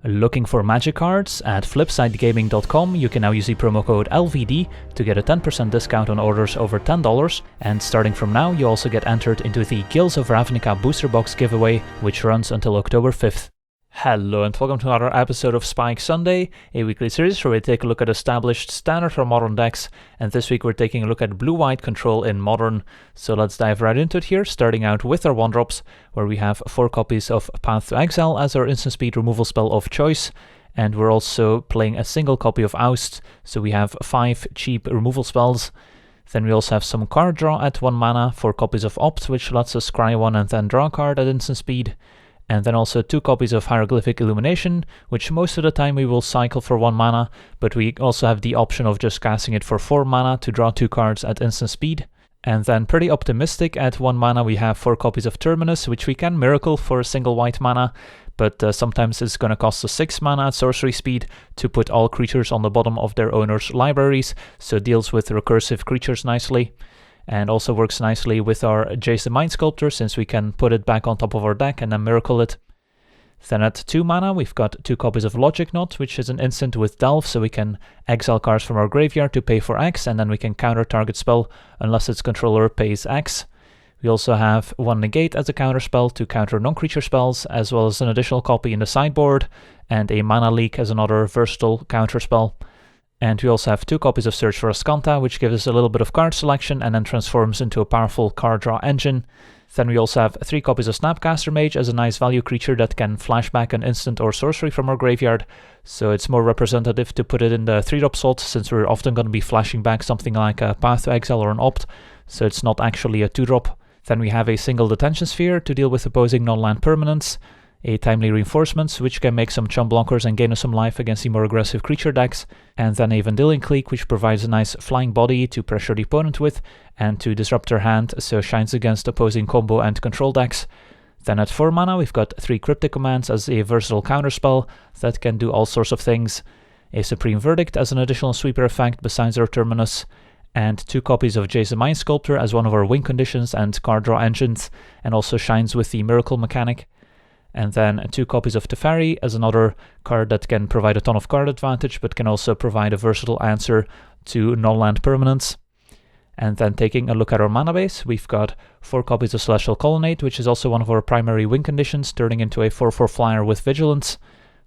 Looking for magic cards? At flipsidegaming.com you can now use the promo code LVD to get a 10% discount on orders over $10, and starting from now you also get entered into the Guilds of Ravnica booster box giveaway, which runs until October 5th. Hello and welcome to another episode of Spike Sunday, a weekly series where we take a look at established standard or modern decks, and this week we're taking a look at blue-white control in modern. So let's dive right into it here, starting out with our 1-drops, where we have 4 copies of Path to Exile as our instant speed removal spell of choice, and we're also playing a single copy of Oust, so we have 5 cheap removal spells. Then we also have some card draw at 1 mana, 4 copies of Opt, which lets us scry 1 and then draw a card at instant speed. And then also 2 copies of Hieroglyphic Illumination, which most of the time we will cycle for 1 mana, but we also have the option of just casting it for 4 mana to draw 2 cards at instant speed. And then pretty optimistic, at 1 mana we have 4 copies of Terminus, which we can miracle for a single white mana, but sometimes it's going to cost us 6 mana at sorcery speed to put all creatures on the bottom of their owners' libraries, so it deals with recursive creatures nicely. And also works nicely with our Jace the Mind Sculptor, since we can put it back on top of our deck and then miracle it. Then at 2 mana we've got 2 copies of Logic Knot, which is an instant with Delve, so we can exile cards from our graveyard to pay for X, and then we can counter target spell unless its controller pays X. We also have 1 Negate as a counter spell to counter non-creature spells, as well as an additional copy in the sideboard, and a Mana Leak as another versatile counter spell. And we also have 2 copies of Search for Azcanta, which gives us a little bit of card selection and then transforms into a powerful card draw engine. Then we also have 3 copies of Snapcaster Mage as a nice value creature that can flash back an instant or sorcery from our graveyard, so it's more representative to put it in the 3-drop slot, since we're often going to be flashing back something like a Path to Exile or an Opt, so it's not actually a 2-drop. Then we have a single Detention Sphere to deal with opposing non-land permanents, a Timely Reinforcements, which can make some chump blockers and gain us some life against the more aggressive creature decks, and then a Vendilion Clique, which provides a nice flying body to pressure the opponent with, and to disrupt their hand, so shines against opposing combo and control decks. Then at 4 mana we've got 3 Cryptic Commands as a versatile counterspell that can do all sorts of things, a Supreme Verdict as an additional sweeper effect besides our Terminus, and 2 copies of Jace the Mind Sculptor as one of our win conditions and card draw engines, and also shines with the Miracle mechanic. And then 2 copies of Teferi as another card that can provide a ton of card advantage, but can also provide a versatile answer to non-land permanents. And then taking a look at our mana base, we've got 4 copies of Celestial Colonnade, which is also one of our primary win conditions, turning into a 4/4 flyer with Vigilance.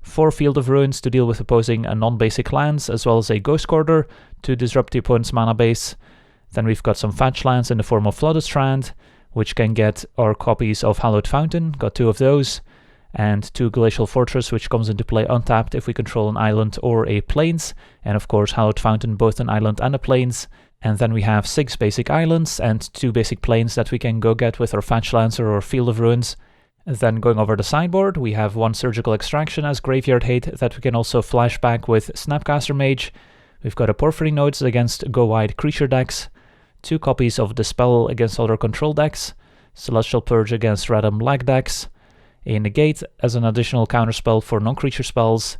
4 Field of Ruins to deal with opposing non-basic lands, as well as a Ghost Quarter to disrupt the opponent's mana base. Then we've got some fetch lands in the form of Flooded Strand, which can get our copies of Hallowed Fountain, got 2 of those, and 2 Glacial Fortress, which comes into play untapped if we control an island or a plains, and of course Hallowed Fountain, both an island and a plains. And then we have 6 basic islands and 2 basic plains that we can go get with our Fetch Lancer or Field of Ruins. And then going over the sideboard, we have 1 Surgical Extraction as Graveyard Hate that we can also flash back with Snapcaster Mage. We've got a Porphyry Nodes against go-wide creature decks, 2 copies of Dispel against other control decks, Celestial Purge against random lag decks, a Negate as an additional counterspell for non-creature spells,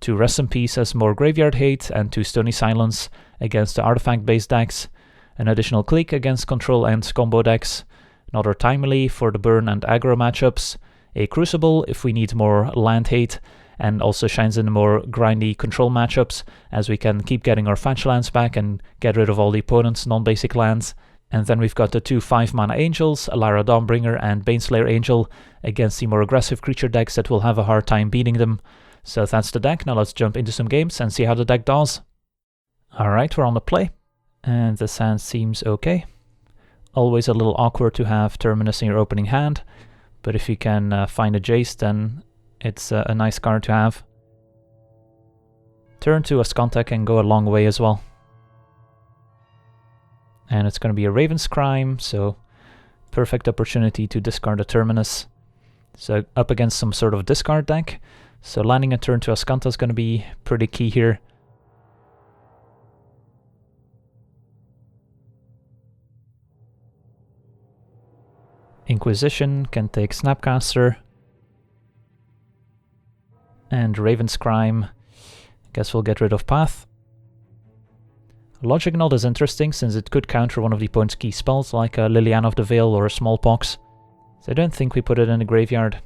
2 Rest in Peace as more Graveyard Hate, and 2 Stony Silence against the artifact-based decks, an additional Clique against control and combo decks, another Timely for the burn and aggro matchups, a Crucible if we need more land hate, and also shines in the more grindy control matchups, as we can keep getting our fetch lands back and get rid of all the opponent's non-basic lands. And then we've got the 2 5-mana Angels, Lyra Dawnbringer and Baneslayer Angel, against the more aggressive creature decks that will have a hard time beating them. So that's the deck. Now let's jump into some games and see how the deck does. Alright, we're on the play, and the hand seems okay. Always a little awkward to have Terminus in your opening hand, but if you can find a Jace, then it's a nice card to have. Turn to Azcanta can go a long way as well. And it's going to be a Raven's Crime, so perfect opportunity to discard a Terminus. So up against some sort of discard deck, so landing a turn to Azcanta is going to be pretty key here. Inquisition can take Snapcaster, and Raven's Crime, I guess we'll get rid of Path. Logic Knot is interesting since it could counter one of the opponent's key spells like a Liliana of the Veil or a Smallpox, so I don't think we put it in the graveyard.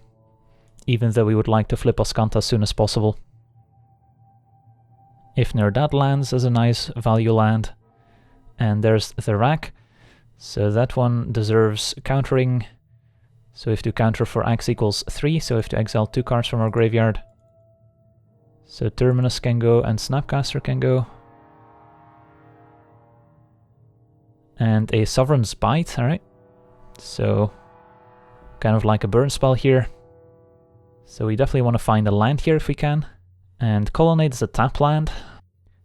even though we would like to flip Azcanta as soon as possible. If near that lands as a nice value land. And there's the rack, so that one deserves countering. So we have to counter for X equals 3, so we have to exile 2 cards from our graveyard. So Terminus can go and Snapcaster can go. And a Sovereign's Bite, alright. So kind of like a burn spell here. So we definitely want to find a land here if we can. And Colonnade is a tap land.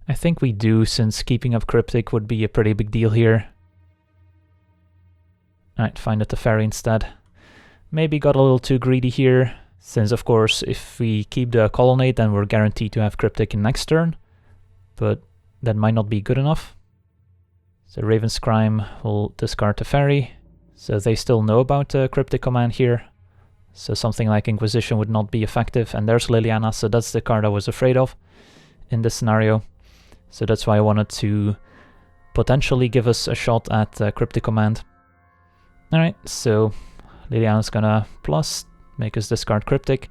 I think we do, since keeping up Cryptic would be a pretty big deal here. Alright, find a Teferi instead. Maybe got a little too greedy here, since of course if we keep the Colonnade then we're guaranteed to have Cryptic in next turn. But that might not be good enough. So Raven's Crime will discard Teferi. So they still know about the Cryptic Command here. So something like Inquisition would not be effective. And there's Liliana, so that's the card I was afraid of in this scenario. So that's why I wanted to potentially give us a shot at Cryptic Command. Alright, so Liliana's gonna plus, make us discard Cryptic.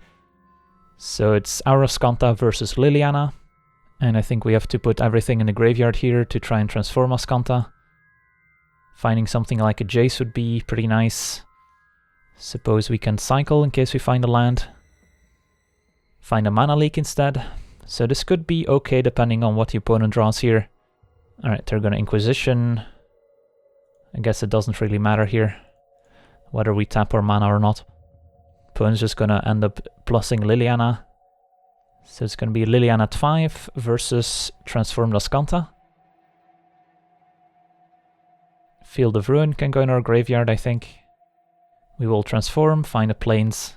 So it's our Azcanta versus Liliana. And I think we have to put everything in the graveyard here to try and transform Azcanta. Finding something like a Jace would be pretty nice. Suppose we can cycle in case we find a land. Find a mana leak instead. So this could be okay depending on what the opponent draws here. Alright, they're gonna Inquisition. I guess it doesn't really matter here whether we tap our mana or not. Opponent's just gonna end up plussing Liliana. So it's gonna be Liliana at 5 versus transformed Azcanta. Field of Ruin can go in our graveyard, I think. We will transform, find a plains.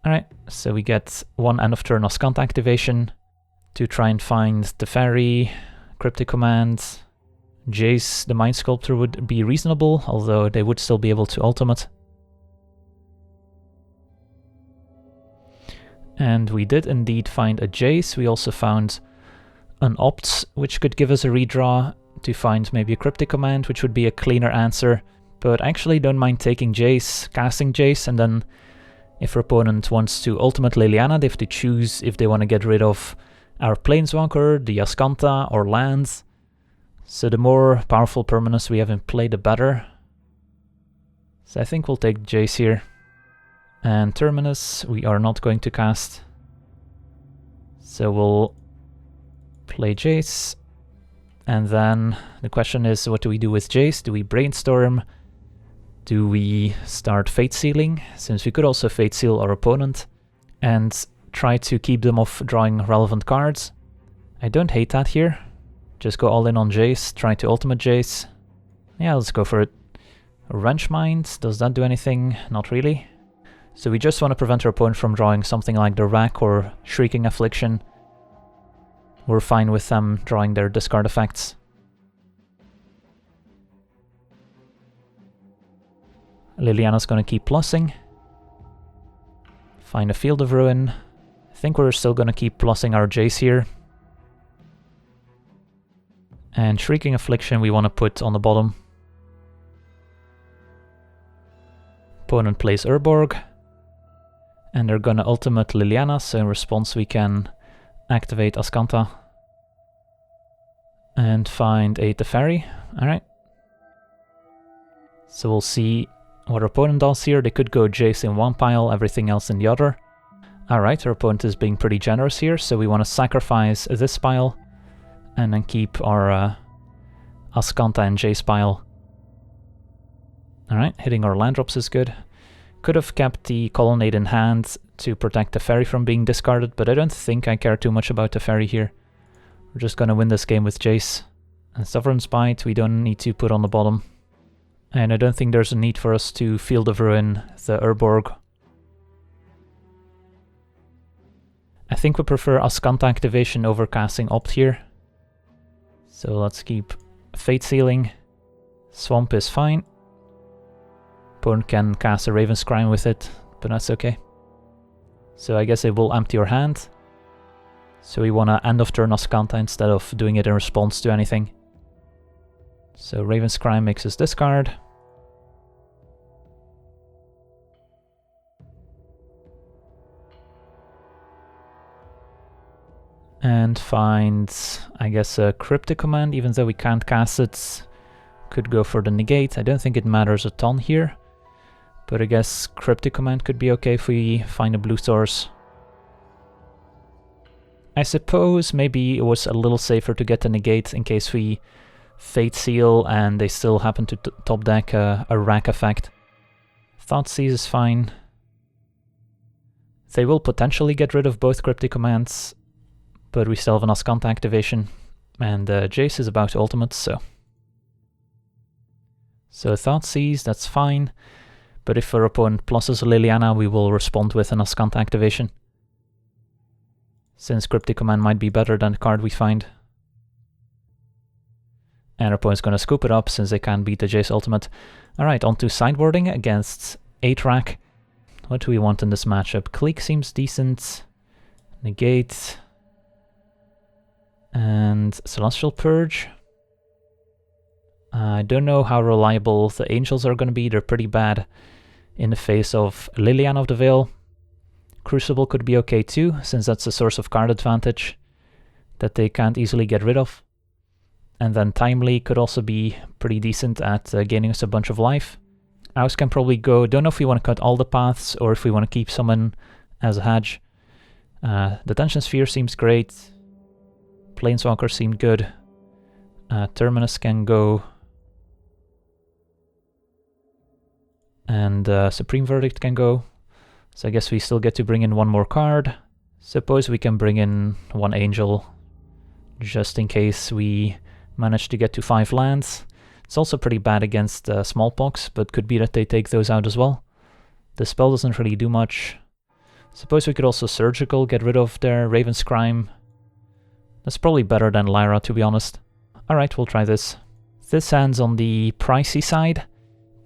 Alright, so we get one end of turn Azcanta activation to try and find Teferi, Cryptic Command, Jace, the Mind Sculptor would be reasonable, although they would still be able to ultimate. And we did indeed find a Jace. We also found an Opt, which could give us a redraw to find maybe a Cryptic Command, which would be a cleaner answer. But I actually don't mind taking Jace, casting Jace, and then if our opponent wants to ultimate Liliana, they have to choose if they want to get rid of our Planeswalker, the Azcanta, or lands. So the more powerful permanents we have in play, the better. So I think we'll take Jace here. And Terminus, we are not going to cast. So we'll play Jace. And then the question is, what do we do with Jace? Do we Brainstorm? Do we start Fate Sealing? Since we could also Fate Seal our opponent and try to keep them off drawing relevant cards. I don't hate that here. Just go all in on Jace, try to ultimate Jace. Yeah, let's go for it. Wrench Mind, does that do anything? Not really. So we just want to prevent our opponent from drawing something like the Rack or Shrieking Affliction. We're fine with them drawing their discard effects. Liliana's gonna keep plussing. Find a Field of Ruin. I think we're still gonna keep plussing our Jace here. And Shrieking Affliction we want to put on the bottom. Opponent plays Urborg. And they're gonna ultimate Liliana, so in response we can activate Azcanta. And find a Teferi. Alright. So we'll see what our opponent does here. They could go Jace in one pile, everything else in the other. Alright, our opponent is being pretty generous here, so we want to sacrifice this pile and then keep our Azcanta and Jace pile. Alright, hitting our land drops is good. Could have kept the Colonnade in hand to protect Teferi from being discarded, but I don't think I care too much about Teferi here. We're just gonna win this game with Jace. And Sovereign's Bite we don't need to put on the bottom. And I don't think there's a need for us to Field of Ruin the Urborg. I think we prefer Azcanta activation over casting Opt here. So let's keep Fate Sealing. Swamp is fine. Opponent can cast a Raven's Crime with it, but that's okay. So I guess it will empty your hand. So we want to end of turn Azcanta instead of doing it in response to anything. So Raven's Crime makes us discard. And find, I guess, a Cryptic Command, even though we can't cast it. Could go for the Negate. I don't think it matters a ton here. But I guess Cryptic Command could be okay if we find a blue source. I suppose maybe it was a little safer to get the Negate in case we Fate Seal and they still happen to top deck a rack effect. Thoughtseize is fine. They will potentially get rid of both Cryptic Commands, but we still have an Azcanta activation, and Jace is about to ultimate, so Thoughtseize, that's fine, but if our opponent pluses Liliana, we will respond with an Azcanta activation, since Cryptic Command might be better than the card we find. And our opponent's gonna scoop it up since they can't beat the Jace ultimate. Alright, on to sideboarding against 8 rack. What do we want in this matchup? Clique seems decent. Negate. And Celestial Purge. I don't know how reliable the Angels are going to be. They're pretty bad in the face of Liliana of the Veil. Crucible could be okay too, since that's a source of card advantage that they can't easily get rid of. And then Timely could also be pretty decent at gaining us a bunch of life. Oust can probably go, don't know if we want to cut all the paths or if we want to keep someone as a hedge. Detention Sphere seems great. Planeswalker seemed good. Terminus can go. And Supreme Verdict can go. So I guess we still get to bring in one more card. Suppose we can bring in one Angel, just in case we manage to get to 5 lands. It's also pretty bad against Smallpox, but could be that they take those out as well. Dispel doesn't really do much. Suppose we could also Surgical, get rid of their Raven's Crime. That's probably better than Lyra, to be honest. Alright, we'll try this. This hand's on the pricey side,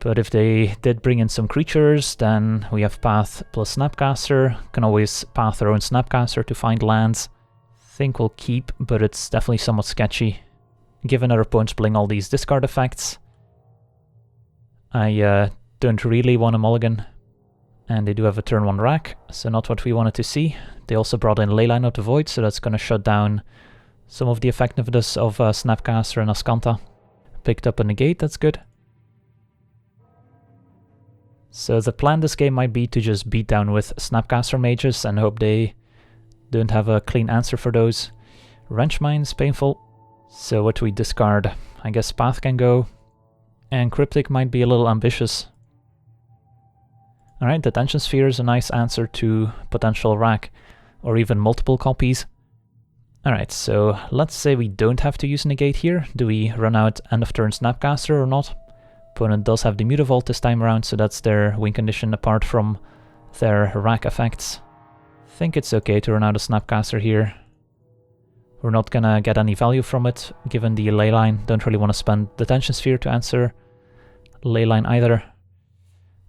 but if they did bring in some creatures, then we have Path plus Snapcaster. Can always path our own Snapcaster to find lands. Think we'll keep, but it's definitely somewhat sketchy. Given our opponent's playing all these discard effects, I don't really want a mulligan. And they do have a turn 1 rack, so not what we wanted to see. They also brought in Leyline of the Void, so that's going to shut down some of the effectiveness of Snapcaster and Azcanta. Picked up a Negate, that's good. So the plan this game might be to just beat down with Snapcaster Mages and hope they don't have a clean answer for those. Wrench Mine's painful. So what do we discard? I guess Path can go. And Cryptic might be a little ambitious. Alright, Detention Sphere is a nice answer to potential rack, or even multiple copies. Alright, so let's say we don't have to use Negate here. Do we run out end of turn Snapcaster or not? Opponent does have the Mutavault this time around, so that's their win condition apart from their rack effects. I think it's okay to run out a Snapcaster here. We're not gonna get any value from it, given the Leyline. Don't really want to spend Detention Sphere to answer Leyline either.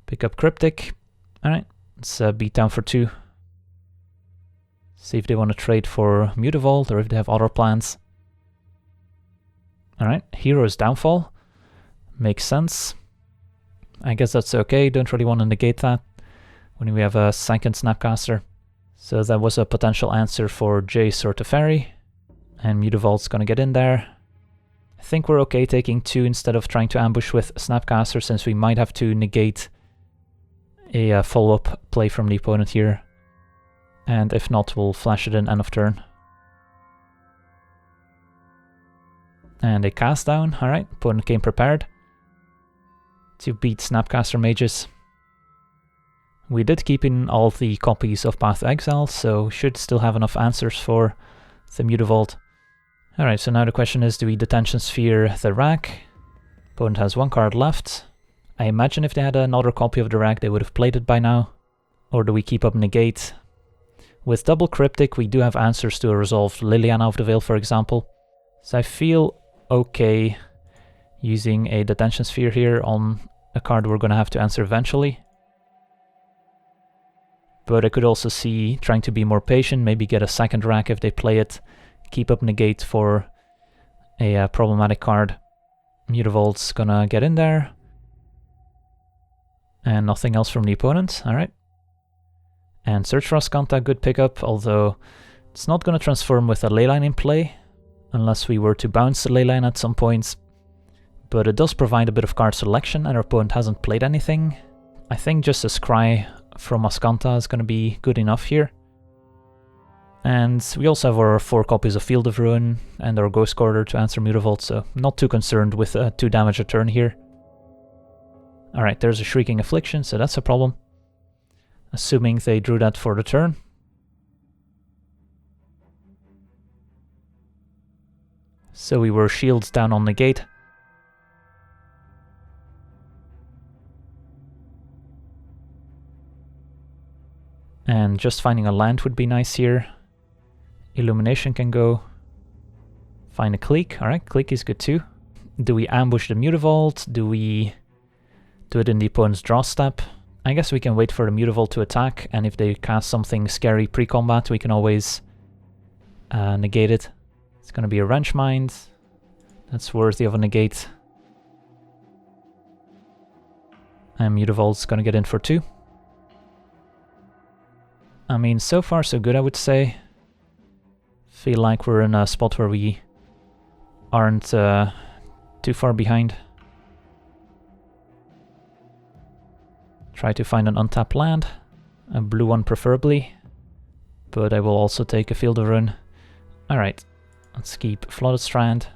Pick up Cryptic. Alright, let's beat down for 2. See if they want to trade for Mutavault or if they have other plans. Alright, Hero's Downfall. Makes sense. I guess that's okay, don't really want to negate that when we have a second Snapcaster. So that was a potential answer for Jace or Teferi. And Mutavault's gonna get in there. I think we're okay taking 2 instead of trying to ambush with Snapcaster, since we might have to negate a follow-up play from the opponent here. And if not, we'll flash it in end of turn. And a cast down, alright, opponent came prepared to beat Snapcaster Mages. We did keep in all the copies of Path to Exile, so should still have enough answers for the Mutavault. Alright, so now the question is, do we Detention Sphere the rack? Opponent has 1 card left. I imagine if they had another copy of the rack, they would have played it by now. Or do we keep up Negate? With double Cryptic, we do have answers to a resolved Liliana of the Veil, for example. So I feel okay using a Detention Sphere here on a card we're going to have to answer eventually. But I could also see trying to be more patient, maybe get a second rack if they play it. Keep up Negate for a problematic card. Mutavault's gonna get in there. And nothing else from the opponent, alright. And search for Azcanta, good pickup, although It's not going to transform with a leyline in play, unless we were to bounce the leyline at some point. But it does provide a bit of card selection, and our opponent hasn't played anything. I think just a Scry from Azcanta is going to be good enough here. And we also have our 4 copies of Field of Ruin and our Ghost Quarter to answer Mutavault, so not too concerned with 2 damage a turn here. Alright, there's a Shrieking Affliction, so that's a problem. Assuming they drew that for the turn. So we were shields down on Negate. And just finding a land would be nice here. Illumination can go. Find a Clique. Alright, Clique is good too. Do we ambush the Mutavault? Do we do it in the opponent's draw step? I guess we can wait for the Mutavault to attack, and if they cast something scary pre-combat, we can always negate it. It's going to be a Wrench Mind. That's worthy of a negate. And Mutavault's going to get in for 2. I mean, so far so good, I would say. Feel like we're in a spot where we aren't too far behind. Try to find an untapped land, a blue one preferably, but I will also take a Field of Ruin. Alright, let's keep Flooded Strand.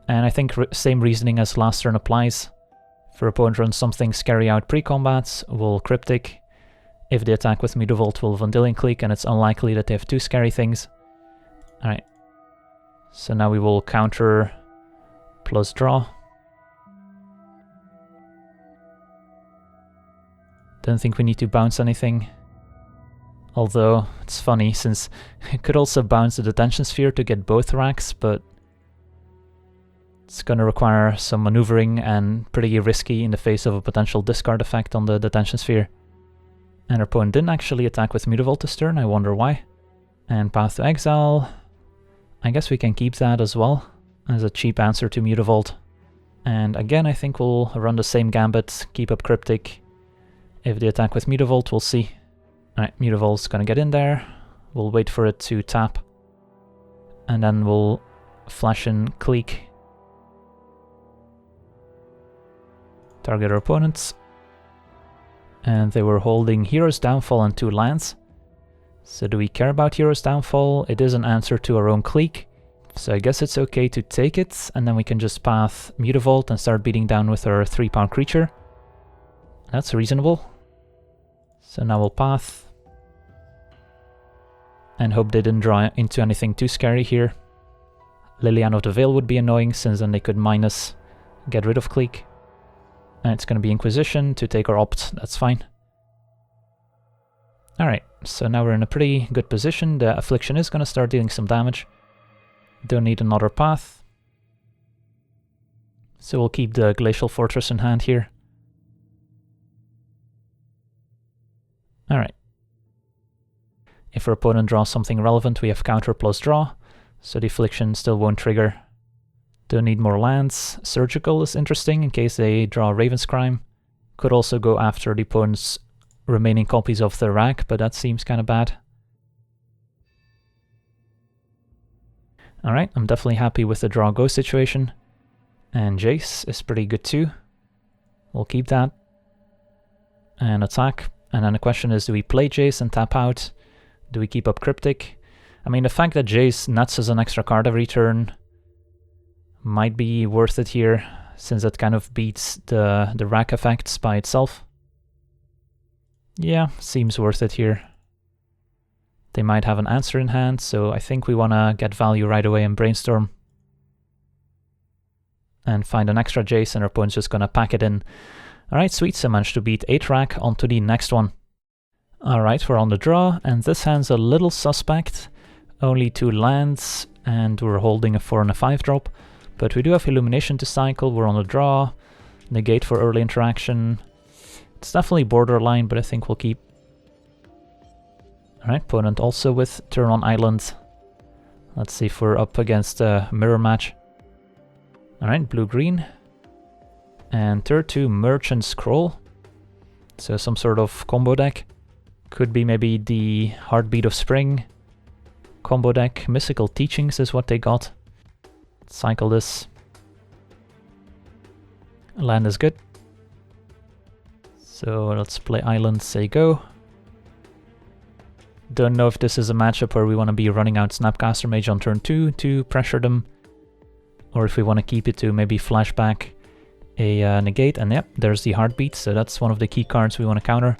And I think same reasoning as last turn applies. If our opponent runs something scary out pre-combat, we'll Cryptic. If they attack with Mutavault, we'll Vendilion Clique, and it's unlikely that they have 2 scary things. Alright, so now we will counter plus draw. Don't think we need to bounce anything. Although, it's funny, since it could also bounce the Detention Sphere to get both racks, but it's gonna require some maneuvering and pretty risky in the face of a potential discard effect on the Detention Sphere. And our opponent didn't actually attack with Mutavault this turn, I wonder why. And Path to Exile. I guess we can keep that as well, as a cheap answer to Mutavault. And again, I think we'll run the same gambit, keep up Cryptic. If they attack with Mutavault, we'll see. Alright, Mutavault's gonna get in there. We'll wait for it to tap. And then we'll flash in Clique. Target our opponents. And they were holding Hero's Downfall and 2 lands. So do we care about Hero's Downfall? It is an answer to our own Clique. So I guess it's okay to take it, and then we can just path Mutavault and start beating down with our 3-pound creature. That's reasonable. So now we'll path. And hope they didn't draw into anything too scary here. Liliana of the Veil would be annoying, since then they could minus get rid of Clique. And it's going to be Inquisition to take our opt, that's fine. Alright, so now we're in a pretty good position. The Affliction is going to start dealing some damage. Don't need another path. So we'll keep the Glacial Fortress in hand here. Alright. If our opponent draws something relevant, we have counter plus draw, so the Affliction still won't trigger. Don't need more lands. Surgical is interesting in case they draw Raven's Crime. Could also go after the opponent's remaining copies of the rack, but that seems kind of bad. Alright, I'm definitely happy with the draw-go situation. And Jace is pretty good too. We'll keep that. And attack. And then the question is, do we play Jace and tap out? Do we keep up Cryptic? I mean, the fact that Jace nets us an extra card every turn might be worth it here, since it kind of beats the rack effects by itself. Yeah, seems worth it here. They might have an answer in hand, so I think we want to get value right away and brainstorm. And find an extra Jace, and our opponent's just going to pack it in. Alright, sweet, so managed to beat 8 rack. On to the next one. Alright, we're on the draw, and this hand's a little suspect. Only 2 lands, and we're holding a 4 and a 5 drop. But we do have Illumination to cycle, we're on the draw. Negate for early interaction. It's definitely borderline, but I think we'll keep. Alright, opponent also with turn on island. Let's see if we're up against a mirror match. Alright, blue-green. And turn 2 Merchant Scroll. So some sort of combo deck. Could be maybe the Heartbeat of Spring, combo deck. Mystical Teachings is what they got. Cycle this. Land is good. So let's play Island, say go. Don't know if this is a matchup where we want to be running out Snapcaster Mage on turn 2 to pressure them, or if we want to keep it to maybe flashback a Negate, and yep, there's the Heartbeat, so that's one of the key cards we want to counter.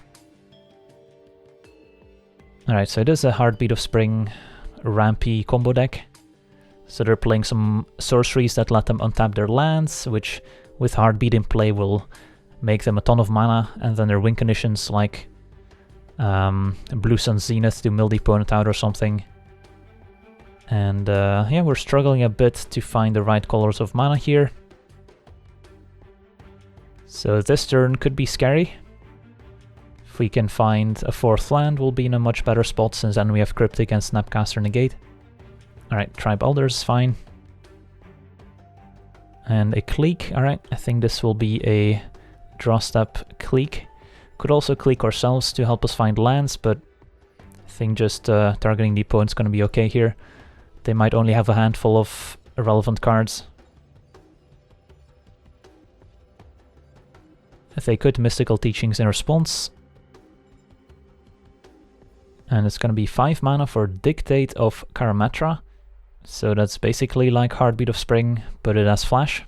Alright, so it is a Heartbeat of Spring rampy combo deck. So they're playing some sorceries that let them untap their lands, which with Heartbeat in play will make them a ton of mana, and then their win conditions like Blue Sun Zenith to mill the opponent out or something. And yeah, we're struggling a bit to find the right colors of mana here. So this turn could be scary. If we can find a 4th land, we'll be in a much better spot, since then we have Cryptic and Snapcaster Negate. Alright, Tribe Elder is fine. And a Clique, alright, I think this will be a draw step Clique. Could also Clique ourselves to help us find lands, but I think just targeting the opponent's going to be okay here. They might only have a handful of irrelevant cards. If they could, Mystical Teachings in response. And it's going to be 5 mana for Dictate of Karamatra. So that's basically like Heartbeat of Spring, but it has flash.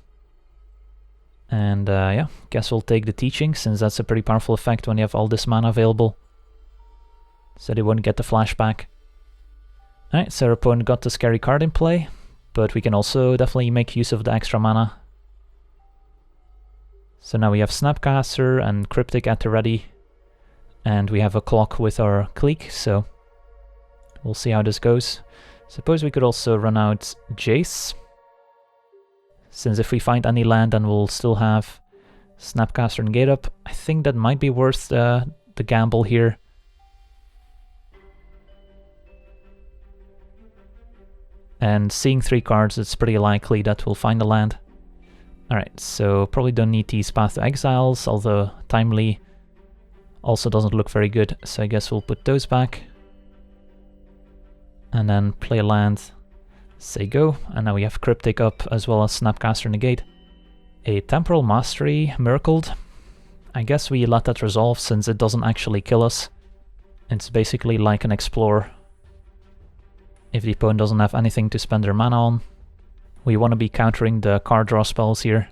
And yeah, guess we'll take the Teaching, since that's a pretty powerful effect when you have all this mana available. So they won't get the flashback. Alright, so our opponent got the scary card in play, but we can also definitely make use of the extra mana. So now we have Snapcaster and Cryptic at the ready, and we have a clock with our Clique, so we'll see how this goes. Suppose we could also run out Jace, since if we find any land, then we'll still have Snapcaster and Negate up. I think that might be worth the gamble here. And seeing 3 cards, it's pretty likely that we'll find a land. Alright, so probably don't need these Path to Exiles, although Timely also doesn't look very good, so I guess we'll put those back. And then play a land. Say go, and now we have Cryptic up as well as Snapcaster Negate. A Temporal Mastery Miracled. I guess we let that resolve since it doesn't actually kill us. It's basically like an Explore. If the opponent doesn't have anything to spend their mana on. We want to be countering the card draw spells here.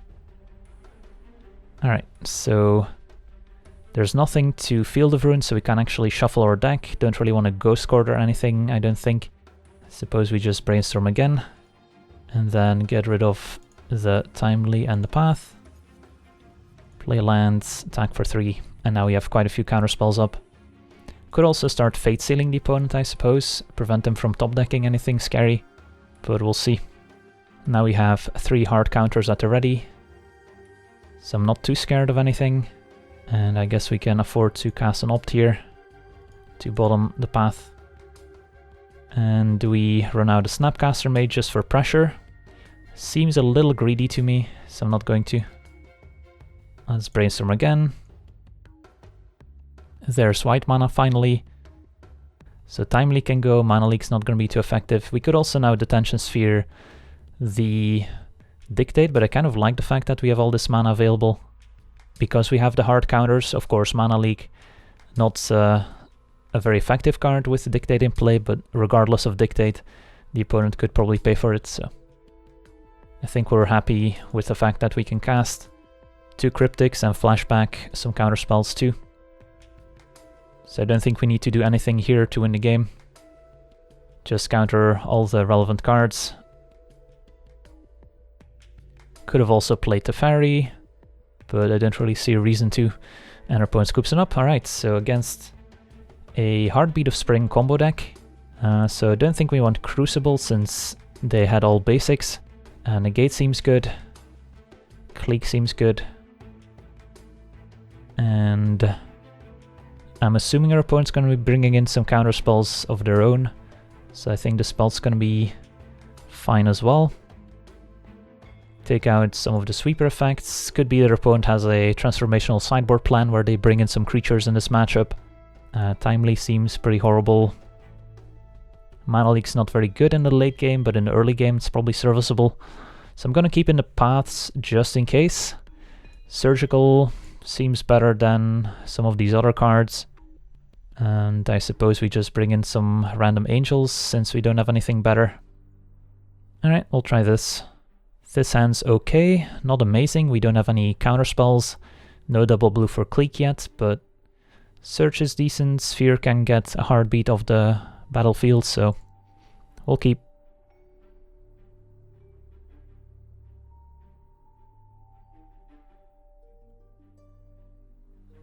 Alright, so there's nothing to Field of Ruin, so we can actually shuffle our deck. Don't really want to Ghost Court or anything, I don't think. Suppose we just Brainstorm again, and then get rid of the Timely and the Path. Play lands, attack for 3, and now we have quite a few counter spells up. Could also start Fate Sealing the opponent, I suppose, prevent them from top decking anything scary, but we'll see. Now we have 3 hard counters at the ready, so I'm not too scared of anything, and I guess we can afford to cast an Opt here to bottom the Path. And do we run out a Snapcaster Mage just for pressure? Seems a little greedy to me, so I'm not going to. Let's Brainstorm again. There's white mana finally. So Timely can go, Mana Leak's not going to be too effective. We could also now Detention Sphere the Dictate, but I kind of like the fact that we have all this mana available. Because we have the hard counters, of course, Mana Leak, not a very effective card with the Dictate in play, but regardless of Dictate, the opponent could probably pay for it, so I think we're happy with the fact that we can cast 2 Cryptics and flashback some counter spells too. So I don't think we need to do anything here to win the game. Just counter all the relevant cards. Could have also played Teferi, but I don't really see a reason to. And our opponent scoops it up. Alright, so against a Heartbeat of Spring combo deck. So I don't think we want Crucible since they had all basics. Negate seems good. Clique seems good. And I'm assuming our opponent's going to be bringing in some counter spells of their own. So I think the spell's going to be fine as well. Take out some of the sweeper effects. Could be their opponent has a transformational sideboard plan where they bring in some creatures in this matchup. Timely seems pretty horrible. Mana Leak's not very good in the late game, but in the early game it's probably serviceable. So I'm gonna keep in the paths just in case. Surgical seems better than some of these other cards. And I suppose we just bring in some random angels since we don't have anything better. Alright, we'll try this. This hand's okay, not amazing, we don't have any counter spells. No double blue for Clique yet, but Search is decent. Sphere can get a heartbeat of the battlefield, so we'll keep.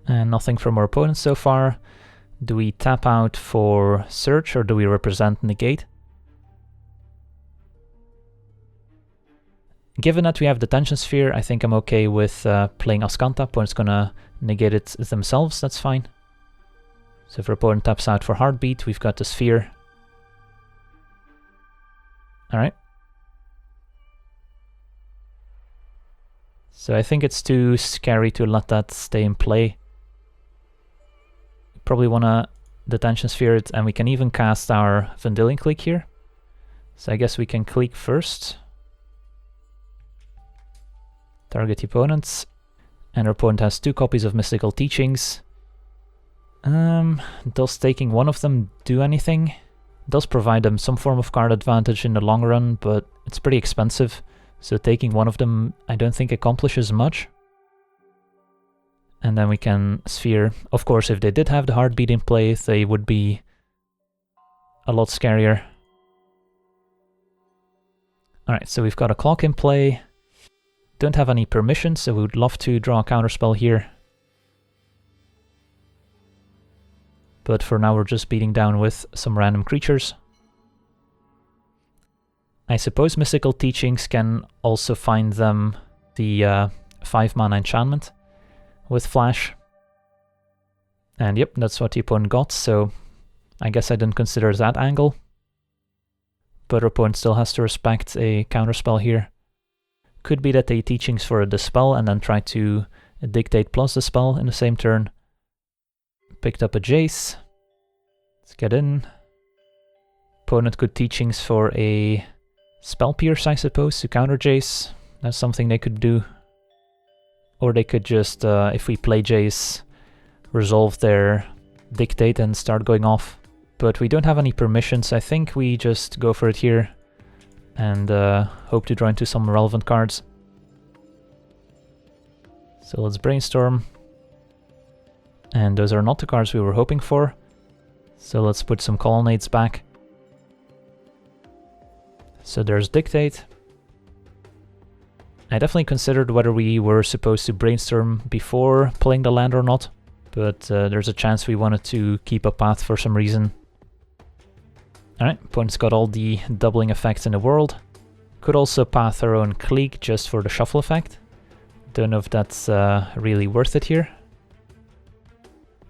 And nothing from our opponents so far. Do we tap out for Search or do we represent Negate? Given that we have Detention Sphere, I think I'm okay with playing Azcanta. Opponent's gonna negate it themselves, that's fine. So if our opponent taps out for Heartbeat, we've got the Sphere. Alright. So I think it's too scary to let that stay in play. Probably wanna Detention Sphere it, and we can even cast our Vendilion Clique here. So I guess we can Clique first. Target the opponents. And our opponent has 2 copies of Mystical Teachings. Does taking one of them do anything? Does provide them some form of card advantage in the long run, but it's pretty expensive. So taking one of them I don't think accomplishes much. And then we can Sphere. Of course, if they did have the Heartbeat in play, they would be a lot scarier. Alright, so we've got a Clock in play. Don't have any permission, so we would love to draw a counterspell here. But for now we're just beating down with some random creatures. I suppose Mystical Teachings can also find them the 5 mana enchantment with Flash. And yep, that's what the opponent got, so I guess I didn't consider that angle. But our opponent still has to respect a counterspell here. Could be that they Teachings for a Dispel and then try to Dictate plus Dispel in the same turn. Picked up a Jace. Let's get in. Opponent could Teachings for a Spell Pierce, I suppose, to counter Jace. That's something they could do. Or they could just, if we play Jace, resolve their Dictate and start going off. But we don't have any permissions, I think we just go for it here. And hope to draw into some relevant cards. So let's brainstorm. And those are not the cards we were hoping for. So let's put some Colonnades back. So there's Dictate. I definitely considered whether we were supposed to brainstorm before playing the land or not. But there's a chance we wanted to keep a path for some reason. Alright, opponent's got all the doubling effects in the world. Could also path our own Clique just for the shuffle effect. Don't know if that's really worth it here.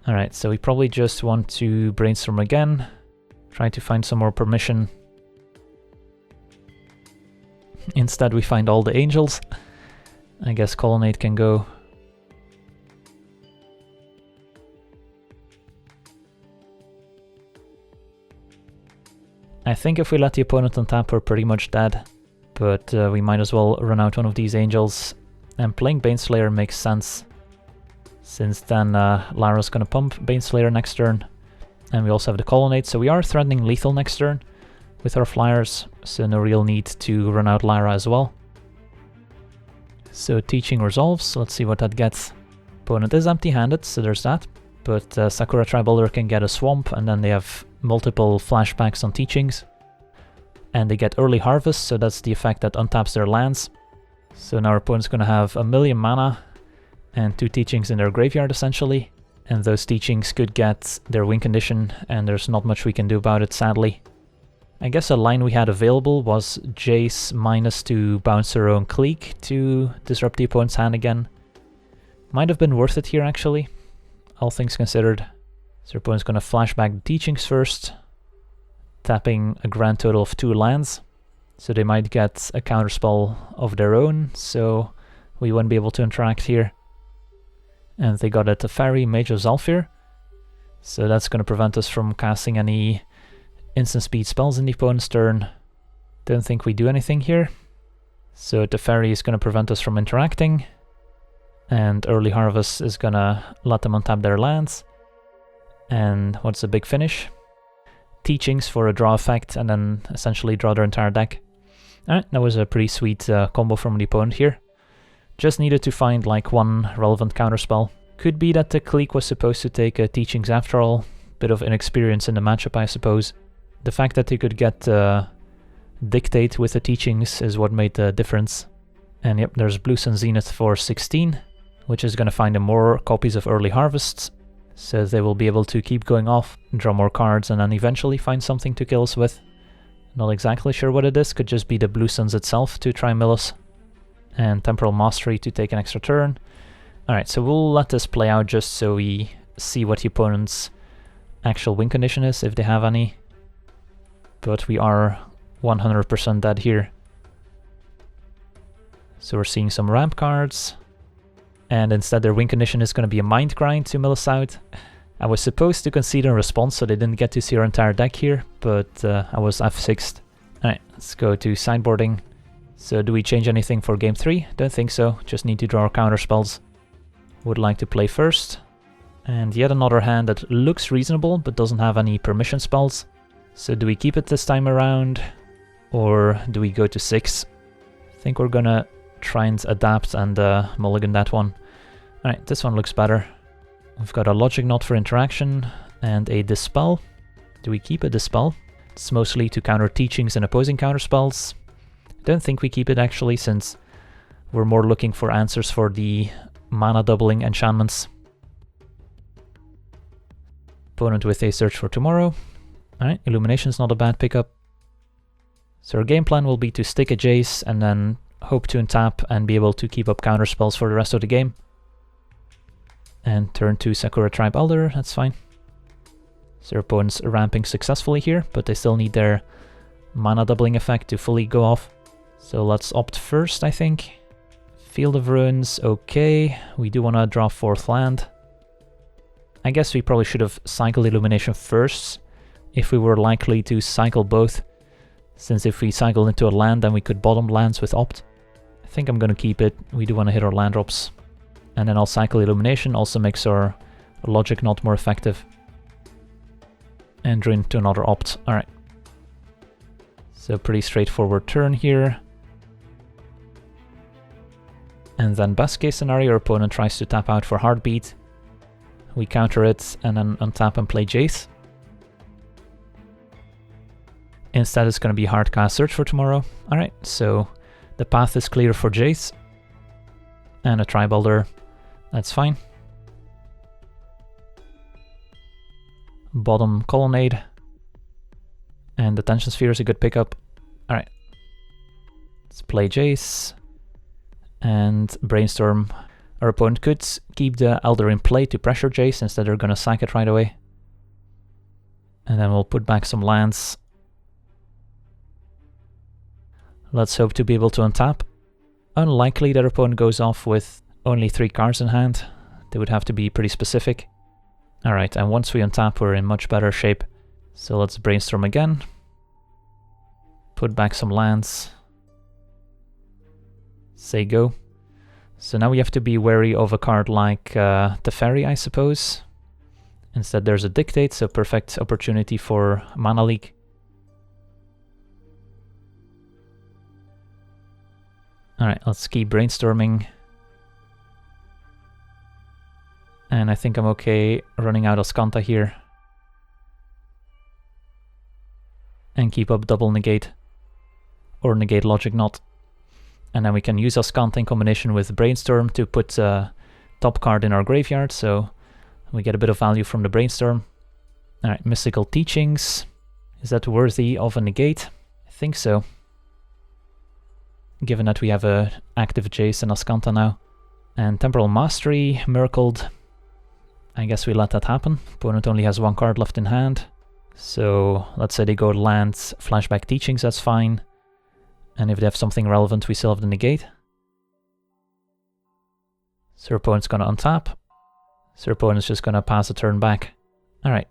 Alright, so we probably just want to brainstorm again. Try to find some more permission. Instead we find all the angels. I guess Colonnade can go. I think if we let the opponent untap, we're pretty much dead. But we might as well run out one of these angels. And playing Baneslayer makes sense. Since then Lyra's gonna pump Baneslayer next turn. And we also have the Colonnade, so we are threatening lethal next turn with our flyers. So no real need to run out Lyra as well. So Teaching resolves, let's see what that gets. Opponent is empty-handed, so there's that. But Sakura Tribuilder can get a Swamp, and then they have multiple flashbacks on Teachings. And they get Early Harvest, so that's the effect that untaps their lands. So now our opponent's gonna have 1,000,000 mana and 2 Teachings in their graveyard essentially. And those Teachings could get their win condition, and there's not much we can do about it, sadly. I guess a line we had available was Jace minus to bounce her own Clique to disrupt the opponent's hand again. Might have been worth it here actually, all things considered. So our opponent's gonna flashback the Teachings first, tapping a grand total of 2 lands. So they might get a counterspell of their own, so we won't be able to interact here. And they got a Teferi, Mage of Zhalfir. So that's gonna prevent us from casting any instant speed spells in the opponent's turn. Don't think we do anything here. So Teferi is going to prevent us from interacting. And Early Harvest is going to let them untap their lands. And what's the big finish? Teachings for a draw effect, and then essentially draw their entire deck. Alright, that was a pretty sweet combo from the opponent here. Just needed to find like one relevant counterspell. Could be that the Clique was supposed to take Teachings after all. Bit of inexperience in the matchup, I suppose. The fact that they could get Dictate with the Teachings is what made the difference. And yep, there's Blue Sun Zenith for 16, which is going to find them more copies of Early Harvests. So they will be able to keep going off, draw more cards, and then eventually find something to kill us with. Not exactly sure what it is, could just be the Blue Suns itself to try and mill us. And Temporal Mastery to take an extra turn. Alright, so we'll let this play out just so we see what the opponent's actual win condition is, if they have any. But we are 100% dead here. So we're seeing some ramp cards. And instead their win condition is going to be a Mind Grind to mill us out. I was supposed to concede in response, so they didn't get to see our entire deck here, but I was F6'd. Alright, let's go to sideboarding. So do we change anything for game 3? Don't think so, just need to draw our counter spells. Would like to play first. And yet another hand that looks reasonable, but doesn't have any permission spells. So do we keep it this time around, or do we go to 6? I think we're gonna try and adapt and mulligan that one. Alright, this one looks better. We've got a Logic Knot for interaction and a Dispel. Do we keep a Dispel? It's mostly to counter Teachings and opposing counterspells. Don't think we keep it actually, since we're more looking for answers for the mana doubling enchantments. Opponent with a Search for Tomorrow. Alright, Illumination's not a bad pickup. So our game plan will be to stick a Jace and then hope to untap and be able to keep up counterspells for the rest of the game. And turn to Sakura Tribe Elder, that's fine. So our opponent's ramping successfully here, but they still need their mana doubling effect to fully go off. So let's opt first, I think. Field of Ruins, okay. We do want to draw 4th land. I guess we probably should have cycled Illumination first, if we were likely to cycle both. Since if we cycle into a land, then we could bottom lands with opt. I think I'm going to keep it. We do want to hit our land drops. And then I'll cycle Illumination, also makes our Logic Knot more effective. And draw into another opt. Alright. So pretty straightforward turn here. And then best case scenario, our opponent tries to tap out for Heartbeat. We counter it and then untap and play Jace. Instead it's going to be Hardcast Search for Tomorrow. Alright, so the path is clear for Jace. And a Tribe Elder, that's fine. Bottom Colonnade. And Detention Sphere is a good pickup. Alright. Let's play Jace. And Brainstorm. Our opponent could keep the Elder in play to pressure Jace, instead they're gonna sack it right away. And then we'll put back some lands. Let's hope to be able to untap. Unlikely that our opponent goes off with only 3 cards in hand. They would have to be pretty specific. Alright, and once we untap we're in much better shape. So let's Brainstorm again. Put back some lands. Say go. So now we have to be wary of a card like Teferi, I suppose. Instead there's a Dictate, so perfect opportunity for mana leak. Alright, let's keep brainstorming. And I think I'm okay running out Azcanta here. And keep up double Negate. Or Negate Logic Knot. And then we can use Azcanta in combination with Brainstorm to put top card in our graveyard, so we get a bit of value from the Brainstorm. Alright, Mystical Teachings. Is that worthy of a Negate? I think so. Given that we have a active Jace and Azcanta now. And Temporal Mastery, Miracled. I guess we let that happen. Opponent only has 1 card left in hand. So let's say they go lands, Flashback Teachings, that's fine. And if they have something relevant, we still have the Negate. So our opponent's gonna untap. So our opponent's just gonna pass a turn back. Alright.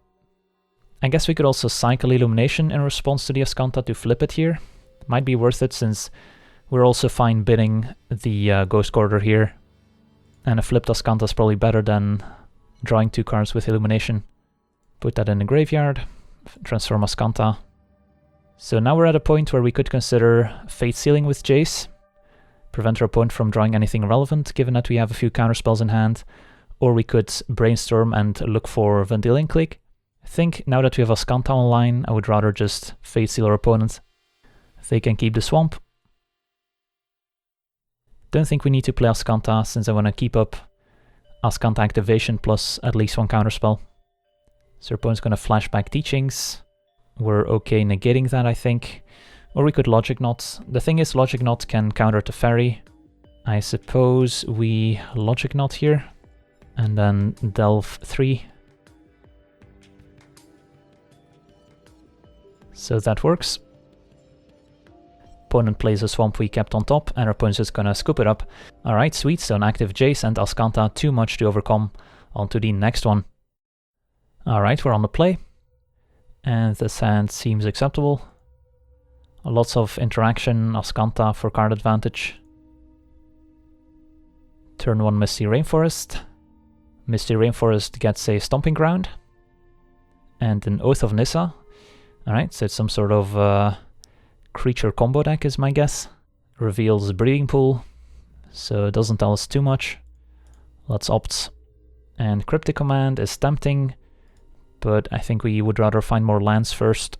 I guess we could also cycle Illumination in response to the Azcanta to flip it here. Might be worth it since we're also fine bidding the Ghost Quarter here. And a flipped Azcanta is probably better than drawing 2 cards with Illumination. Put that in the graveyard, transform Azcanta. So now we're at a point where we could consider Fate Sealing with Jace. Prevent our opponent from drawing anything relevant, given that we have a few counterspells in hand. Or we could brainstorm and look for Vendilion Clique. I think now that we have Azcanta online, I would rather just Fate Seal our opponent. They can keep the swamp. Don't think we need to play Azcanta, since I want to keep up Azcanta activation plus at least 1 counterspell. So our opponent's going to flashback Teachings. We're okay negating that, I think. Or we could Logic Knot. The thing is, Logic Knot can counter Teferi. I suppose we Logic Knot here. And then Delve 3. So that works. Opponent plays a swamp we kept on top, and our opponent's just gonna scoop it up. Alright, sweet, so an active Jace and Azcanta, too much to overcome. On to the next one. Alright, we're on the play. And this hand seems acceptable. Lots of interaction, Azcanta for card advantage. Turn 1 Misty Rainforest. Misty Rainforest gets a Stomping Ground. And an Oath of Nissa. Alright, so it's some sort of creature combo deck is my guess. Reveals Breeding Pool, so it doesn't tell us too much. Let's opt. And Cryptic Command is tempting, but I think we would rather find more lands first.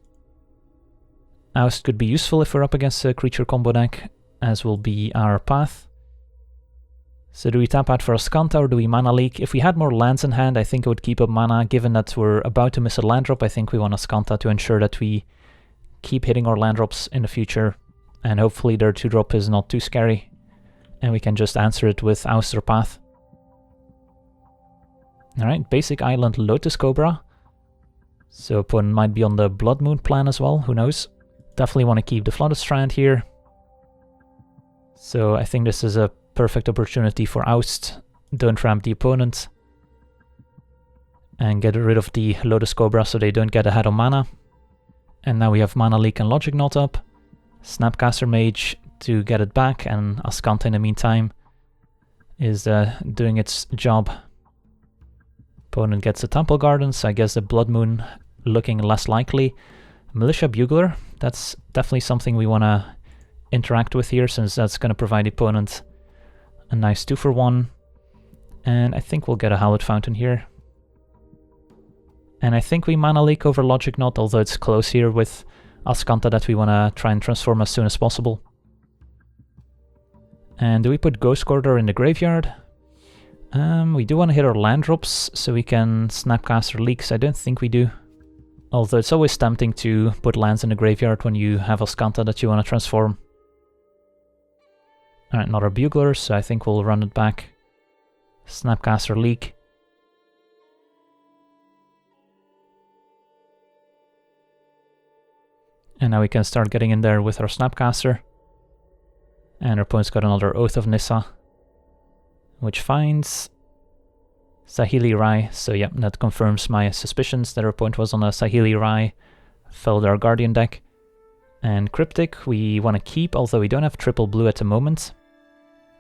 Oust could be useful if we're up against a creature combo deck, as will be our path. So do we tap out for Azcanta or do we mana leak? If we had more lands in hand, I think I would keep up mana. Given that we're about to miss a land drop, I think we want Azcanta to ensure that we keep hitting our land drops in the future. And hopefully their 2-drop is not too scary. And we can just answer it with Oust or Path. Alright, basic island Lotus Cobra. So opponent might be on the Blood Moon plan as well, who knows. Definitely want to keep the Flooded Strand here. So I think this is a perfect opportunity for Oust. Don't ramp the opponent. And get rid of the Lotus Cobra so they don't get ahead on mana. And now we have Mana Leak and Logic Knot up. Snapcaster Mage to get it back, and Azcanta in the meantime is doing its job. Opponent gets a Temple Garden, so I guess the Blood Moon looking less likely. Militia Bugler, that's definitely something we want to interact with here, since that's going to provide the opponent a nice 2-for-1. And I think we'll get a Hallowed Fountain here. And I think we Mana Leak over Logic Knot, although it's close here with Azcanta that we want to try and transform as soon as possible. And do we put Ghost Quarter in the graveyard? We do want to hit our land drops, so we can Snapcaster Leaks. I don't think we do. Although it's always tempting to put lands in the graveyard when you have Azcanta that you want to transform. Alright, another Bugler, so I think we'll run it back. Snapcaster Leak. And now we can start getting in there with our Snapcaster. And our opponent's got another Oath of Nissa, which finds Saheeli Rai. So yeah, that confirms my suspicions that our opponent was on a Saheeli Rai Felidar Guardian deck. And Cryptic we want to keep, although we don't have triple blue at the moment.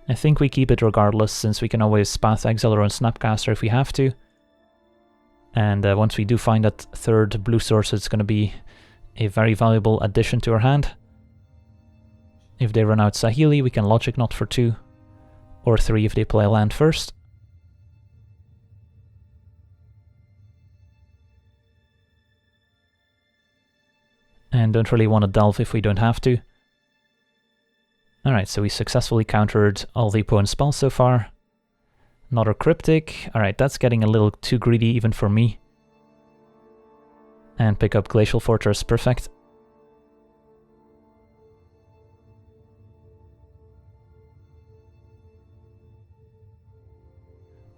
I think we keep it regardless, since we can always Path Exile our own Snapcaster if we have to. And once we do find that third blue source, it's going to be a very valuable addition to our hand. If they run out Saheeli, we can Logic Knot for 2, or 3 if they play land first. And don't really want to delve if we don't have to. Alright, so we successfully countered all the opponent's spells so far. Another Cryptic. Alright, that's getting a little too greedy even for me. And pick up Glacial Fortress, perfect.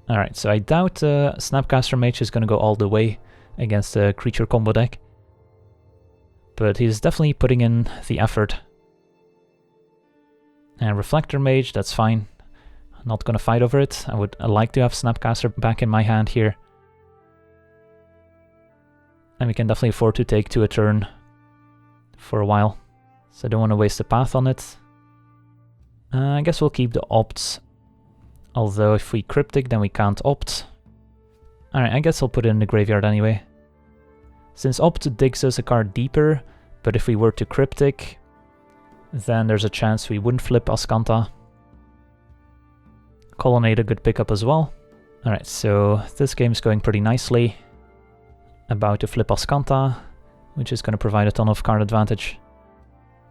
Alright, so I doubt Snapcaster Mage is going to go all the way against a creature combo deck. But he's definitely putting in the effort. And Reflector Mage, that's fine. I'm not going to fight over it. I would like to have Snapcaster back in my hand here. And we can definitely afford to take 2 a turn for a while. So I don't want to waste a path on it. I guess we'll keep the opts. Although if we Cryptic, then we can't opt. Alright, I guess I'll put it in the graveyard anyway. Since opt digs us a card deeper, but if we were to Cryptic, then there's a chance we wouldn't flip Azcanta. Colonnade a good pickup as well. Alright, so this game's going pretty nicely. About to flip Azcanta, which is going to provide a ton of card advantage.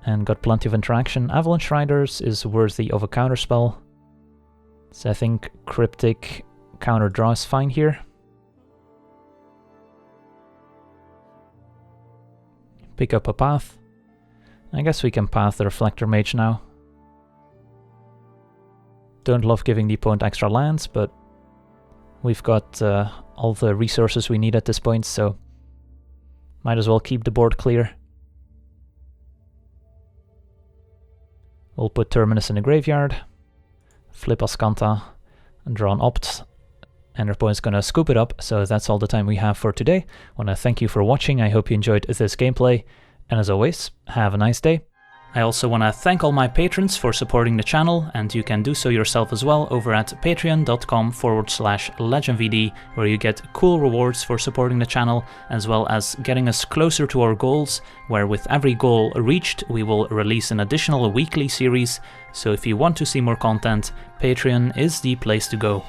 And got plenty of interaction. Avalanche Riders is worthy of a counterspell. So I think Cryptic counter draw is fine here. Pick up a path. I guess we can path the Reflector Mage now. Don't love giving the opponent extra lands, but we've got all the resources we need at this point, so might as well keep the board clear. We'll put Terminus in the graveyard, flip Azcanta, and draw an opt, and our opponent's gonna scoop it up, so that's all the time we have for today. I wanna thank you for watching, I hope you enjoyed this gameplay, and as always, have a nice day. I also want to thank all my patrons for supporting the channel, and you can do so yourself as well over at patreon.com/LegenVD, where you get cool rewards for supporting the channel, as well as getting us closer to our goals, where with every goal reached, we will release an additional weekly series. So if you want to see more content, Patreon is the place to go.